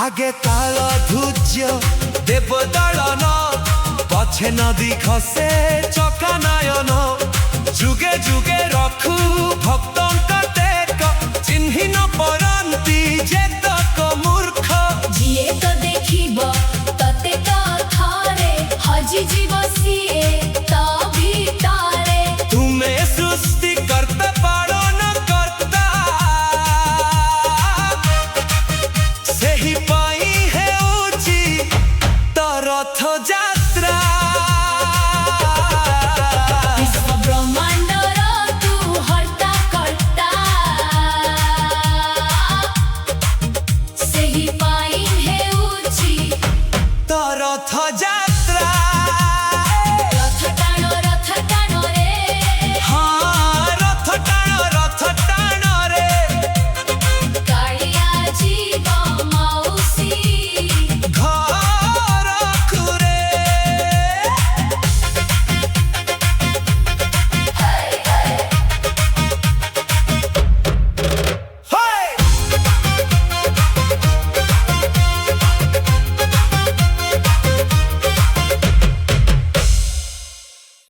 आगे ताल धूर्य देव दलन पछे नदी खसे चका नयन जुगे जुगे रखु भक्तों चिन्हि न परंती जेतक मूर्ख जिए तो देखिब तते तो थरे हजि जीव सिए तो भीतरे तुम्हें सृष्टि करते पारो न करता सही पाई है ऊंची तो रथ यात्रा विश्व ब्रह्मांडर तू हर्ता कर्ता सही पाई है ऊंची तो रथ